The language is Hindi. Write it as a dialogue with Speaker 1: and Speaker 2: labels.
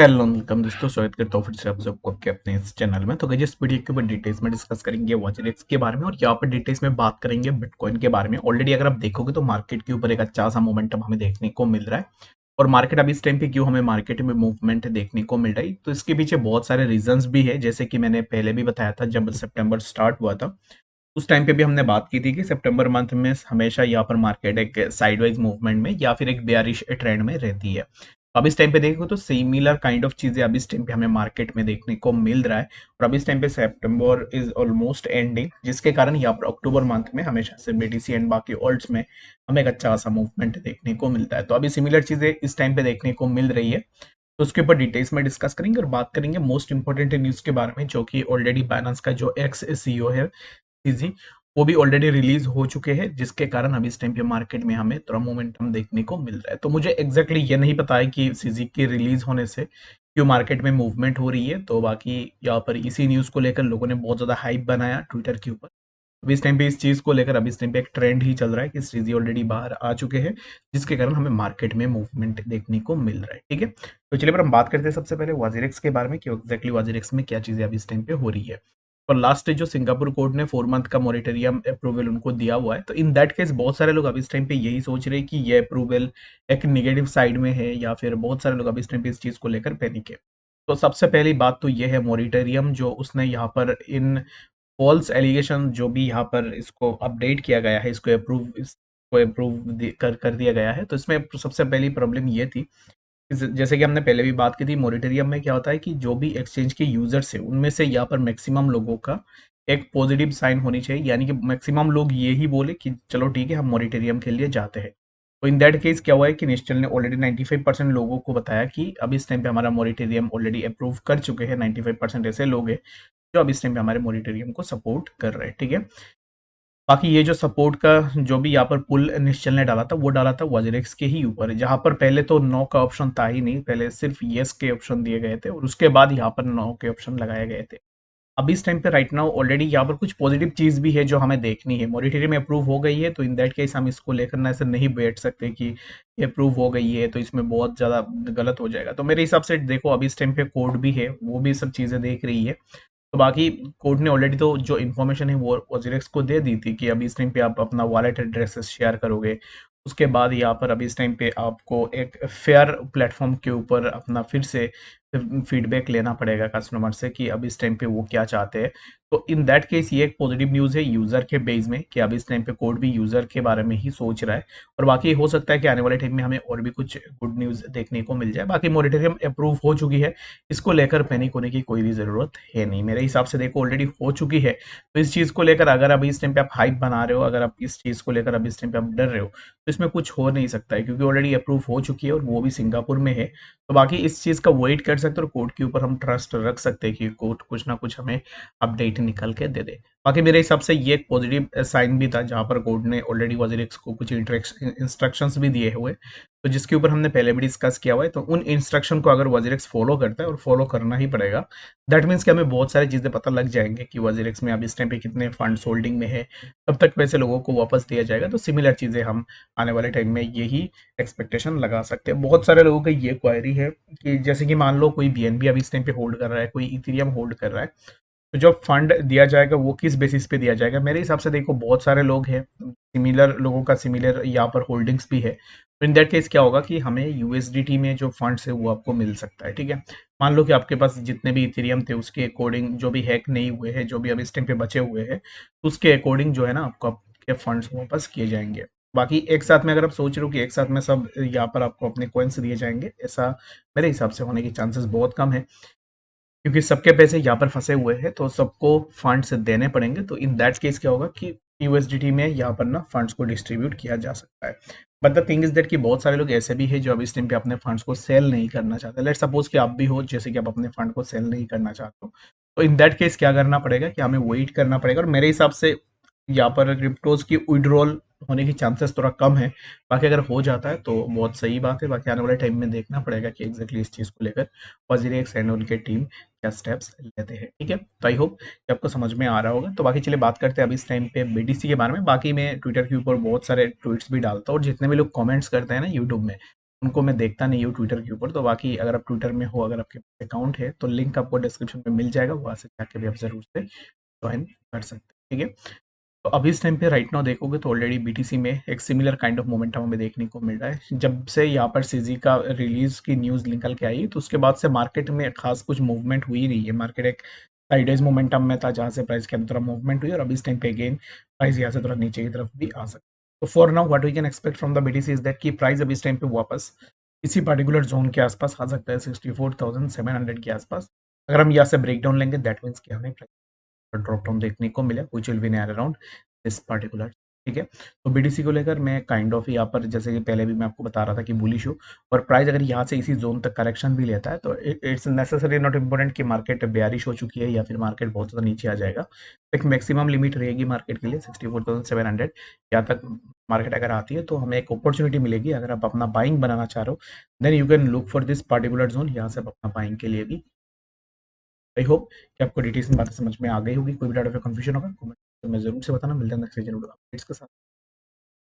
Speaker 1: हेलो वेलकम दोस्तों, स्वागत करता हूँ फिर से आप सबको आपके अपने इस चैनल में। तो गाइस इस वीडियो के ऊपर डिटेल्स में डिस्कस करेंगे वॉचरेक्स के बारे में और यहाँ पर डिटेल्स में बात करेंगे बिटकॉइन के बारे में। ऑलरेडी अगर आप देखोगे तो मार्केट के ऊपर एक अच्छा सा मोमेंटम हमें देखने को मिल रहा है। और मार्केट अभी इस टाइम पे क्यों हमें मार्केट में मूवमेंट देखने को मिल रहा है, तो इसके पीछे बहुत सारे रीजंस भी है। जैसे कि मैंने पहले भी बताया था, जब सितंबर स्टार्ट हुआ था उस टाइम पे भी हमने बात की थी कि सितंबर मंथ में हमेशा यहाँ पर मार्केट एक साइडवाइज मूवमेंट में या फिर एक बेयरिश ट्रेंड में रहती है। अब इस टाइम पे देखो तो सिमिलर काइंड ऑफ चीजें अभी इस टाइम पे हमें मार्केट में देखने को मिल रहा है। और अभी इस टाइम पे सितंबर इज ऑलमोस्ट एंडिंग, जिसके कारण यहाँ पर अक्टूबर मंथ में हमेशा से बीटीसी एंड बाकी ऑल्ट्स में हमें एक अच्छा खासा मूवमेंट देखने को मिलता है। तो अभी सिमिलर चीजें इस टाइम पे देखने को मिल रही है। तो उसके ऊपर डिटेल्स में डिस्कस करेंगे और बात करेंगे मोस्ट इंपॉर्टेंट न्यूज के बारे में, जो कि ऑलरेडी बाइनेंस का जो एक्स सीईओ है सीजी, वो भी ऑलरेडी रिलीज हो चुके हैं, जिसके कारण अभी इस टाइम पे मार्केट में हमें थोड़ा मोमेंटम देखने को मिल रहा है। तो मुझे एग्जैक्टली ये नहीं पता है कि सीजी के रिलीज होने से क्यों मार्केट में मूवमेंट हो रही है। तो बाकी यहाँ पर इसी न्यूज को लेकर लोगों ने बहुत ज्यादा हाइप बनाया ट्विटर के ऊपर। अभी इस टाइम पे इस चीज को लेकर अभी इस टाइम पे एक ट्रेंड ही चल रहा है कि सीजी ऑलरेडी बाहर आ चुके हैं, जिसके कारण हमें मार्केट में मूवमेंट देखने को मिल रहा है। ठीक है, तो चलिए पर हम बात करते हैं सबसे पहले वाजिरेक्स के बारे में कि एग्जैक्टली वाजिरेक्स में क्या चीजें अभी इस टाइम पे हो रही है। और लास्ट जो सिंगापुर कोर्ट ने 4 मंथ का मॉरिटोरियम अप्रूवल उनको दिया हुआ है, तो इन दैट केस बहुत सारे लोग अभी इस टाइम पे यही सोच रहे हैं कि ये अप्रूवल एक निगेटिव साइड में है, या फिर बहुत सारे लोग अभी इस टाइम पे इस चीज को लेकर पैनिक है। तो सबसे पहली बात तो ये है, मॉरिटोरियम जो उसने यहाँ पर इन फॉल्स एलिगेशन जो भी यहाँ पर इसको अपडेट किया गया है, इसको अप्रूव कर दिया गया है। तो इसमें सबसे पहली प्रॉब्लम ये थी, जैसे कि हमने पहले भी बात की थी, मॉरिटोरियम में क्या होता है कि जो भी एक्सचेंज के यूजर्स है उनमें से यहाँ पर मैक्सिमम लोगों का एक पॉजिटिव साइन होनी चाहिए, यानी कि मैक्सिमम लोग ये ही बोले कि चलो ठीक है हम मॉरिटोरियम के लिए जाते हैं। तो इन दैट केस क्या हुआ है कि निश्चल ने ऑलरेडी 95% लोगों को बताया कि अभी इस टाइम पे हमारा मॉरिटोरियम ऑलरेडी अप्रूव कर चुके हैं। 95% ऐसे लोग हैं जो अब इस टाइम पे हमारे मॉनिटरियम को सपोर्ट कर रहे हैं। ठीक है, बाकी ये जो सपोर्ट का जो भी यहाँ पर पुल निश्चल ने डाला था, वो डाला था वजरेक्स के ही ऊपर, जहां पर पहले तो नो का ऑप्शन था ही नहीं, पहले सिर्फ यस के ऑप्शन दिए गए थे और उसके बाद यहाँ पर नो के ऑप्शन लगाए गए थे। अब इस टाइम पे राइट नाउ ऑलरेडी यहाँ पर कुछ पॉजिटिव चीज भी है जो हमें देखनी है। मॉनिटरी में अप्रूव हो गई है, तो इन दैट केस हम इसको लेकर ना ऐसे नहीं बैठ सकते कि ये अप्रूव हो गई है तो इसमें बहुत ज्यादा गलत हो जाएगा। तो मेरे हिसाब से देखो, अभी इस टाइम पे कोड भी है, वो भी सब चीजें देख रही है। तो बाकी कोर्ट ने ऑलरेडी तो जो इन्फॉर्मेशन है वो वजीरेक्स को दे दी थी कि अभी इस टाइम पे आप अपना वॉलेट एड्रेसेस शेयर करोगे। उसके बाद यहाँ पर अभी इस टाइम पे आपको एक फेयर प्लेटफॉर्म के ऊपर अपना फिर से फीडबैक लेना पड़ेगा कस्टमर से कि अब इस टाइम पे वो क्या चाहते हैं। तो इन दैट केस ये एक पॉजिटिव न्यूज़ है यूज़र के बेस में कि अब इस टाइम पे कोड भी यूज़र के बारे में ही सोच रहा है। और बाकी हो सकता है कि आने वाले टाइम में हमें और भी कुछ गुड न्यूज़ देखने को मिल जाए। बाकी मॉनिटरियम अप्रूव हो चुकी है, इसको लेकर पैनिक होने की कोई भी ज़रूरत है नहीं मेरे हिसाब से। देखो ऑलरेडी हो चुकी है, तो इस चीज़ को लेकर अगर अभी इस टाइम पे आप हाइप बना रहे हो, अगर आप इस चीज़ को लेकर अभी इस टाइम पे आप डर रहे हो, तो इसमें कुछ हो नहीं सकता है, क्योंकि ऑलरेडी अप्रूव हो चुकी है और वो भी सिंगापुर में है। तो बाकी इस चीज़ का वेट कर सकते हो और कोर्ट के ऊपर हम ट्रस्ट रख सकते हैं कि कोर्ट कुछ ना कुछ हमें अपडेट निकल के दे दे। बाकी मेरे हिसाब से ये एक पॉजिटिव साइन भी था, जहां पर कोर्ट ने ऑलरेडी वजीरिक्स को कुछ इंस्ट्रक्शंस भी दिए हुए, तो जिसके ऊपर हमने पहले भी डिस्कस किया हुआ है। तो उन इंस्ट्रक्शन को अगर वजीरिक्स फॉलो करता है, और फॉलो करना ही पड़ेगा, दैट मीन्स कि हमें बहुत सारी चीज़ें पता लग जाएंगे कि वजीरिक्स में अब इस टाइम पे कितने फंड्स होल्डिंग में है, कब तक पैसे लोगों को वापस दिया जाएगा। तो सिमिलर चीज़ें हम आने वाले टाइम में यही एक्सपेक्टेशन लगा सकते हैं। बहुत सारे लोगों की ये क्वायरी है कि जैसे कि मान लो कोई बीएनबी अभी इस टाइम पे होल्ड कर रहा है, कोई इथेरियम होल्ड कर रहा है, तो जो फंड दिया जाएगा वो किस बेसिस पे दिया जाएगा। मेरे हिसाब से देखो बहुत सारे लोग हैं, सिमिलर लोगों का सिमिलर यहाँ पर होल्डिंग्स भी है, तो इन दैट केस क्या होगा कि हमें यूएसडीटी में जो फंड्स है वो आपको मिल सकता है। ठीक है, मान लो कि आपके पास जितने भी इथेरियम थे उसके अकॉर्डिंग जो भी हैक नहीं हुए हैं, जो भी अभी इस टाइम पे बचे हुए हैं, उसके अकॉर्डिंग जो है ना आपको आपके फंड्स वापस किए जाएंगे। बाकी एक साथ में अगर आप सोच रहे हो कि एक साथ में सब यहाँ पर आपको अपने कॉइन्स दिए जाएंगे, ऐसा मेरे हिसाब से होने की चांसेस बहुत कम है, क्योंकि सबके पैसे यहाँ पर फंसे हुए हैं, तो सबको फंड्स देने पड़ेंगे। तो इन दैट केस क्या होगा कि यूएसडीटी में यहाँ पर ना फंड्स को डिस्ट्रीब्यूट किया जा सकता है। But the thing is that कि बहुत सारे लोग ऐसे भी हैं जो अब इस टाइम पे अपने फंड्स को सेल नहीं करना चाहते। लेट सपोज कि आप भी हो, जैसे कि आप अपने फंड को सेल नहीं करना चाहते हो, तो इन दैट केस क्या करना पड़ेगा कि हमें वेट करना पड़ेगा। और मेरे हिसाब से यहाँ पर क्रिप्टोज की विड्रॉल होने की चांसेस थोड़ा कम है। बाकी अगर हो जाता है तो बहुत सही बात है। बाकी आने वाले टाइम में देखना पड़ेगा कि एग्जैक्टली इस चीज़ को लेकर वजीरेक्स एंड उनके टीम क्या स्टेप्स लेते हैं। ठीक है, तो आई होप कि आपको समझ में आ रहा होगा। तो बाकी चलिए बात करते हैं अभी इस टाइम पे बीटीसी के बारे में। बाकी मैं ट्विटर के ऊपर बहुत सारे ट्वीट्स भी डालता हूँ, और जितने भी लोग कमेंट्स करते हैं ना यूट्यूब में, उनको मैं देखता नहीं हूँ ट्विटर के ऊपर। तो बाकी अगर आप ट्विटर में हो, अगर आपके अकाउंट है, तो लिंक आपको डिस्क्रिप्शन में मिल जाएगा, वहाँ से जाके भी आप ज़रूर से जॉइन कर सकते हैं, ठीक है। तो अभी इस टाइम पे राइट नाउ देखोगे तो ऑलरेडी बीटीसी में एक सिमिलर काइंड ऑफ मोमेंटम हमें देखने को मिल रहा है। जब से यहाँ पर सीजी का रिलीज की न्यूज़ निकल के आई, तो उसके बाद से मार्केट में खास कुछ मूवमेंट हुई नहीं है। मार्केट एक साइडवेज मोमेंटम में था, जहाँ से प्राइस के अंदर थोड़ा मूवमेंट हुई, और अभी इस टाइम पे अगेन प्राइस यहाँ से थोड़ा नीचे की तरफ भी आ सकता है। तो for now what we can expect from the BTC is that कि प्राइस अभी इस टाइम पे वापस इसी पर्टिकुलर जोन के आसपास आ सकता है, 64,700 के आसपास। अगर हम यहाँ से ब्रेक डाउन लेंगे, दैट मीन्स कि हमें ड्रॉप डाउन देखने को मिला, which will be near around this particular, ठीक है। तो बीटीसी को लेकर मैं काइंड ऑफ यहाँ पर, जैसे कि पहले भी मैं आपको बता रहा था कि बुलिश हूँ, और प्राइस अगर यहाँ से इसी जोन तक करेक्शन भी लेता है, तो इट्स नेसेसरी नॉट इम्पोर्टेंट कि मार्केट बेयरिश हो चुकी है या फिर मार्केट बहुत ज़्यादा नीचे आ जाएगा। एक मैक्सिमम लिमिट रहेगी मार्केट के लिए 64,700, यहाँ तक मार्केट अगर आती है तो हमें एक अपॉर्चुनिटी मिलेगी। अगर आप अपना बाइंग बनाना चाह रहे हो, then you can look for this particular zone, यहाँ से आप अपना बाइंग के लिए भी। आई होप कि आपको डिटेल्स में बातें समझ में आ गई होगी। कोई भी डाउट या कंफ्यूजन होगा कमेंट में ज़रूर से बताना। मिलते हैं नेक्स्ट वीडियो अपडेट्स के साथ।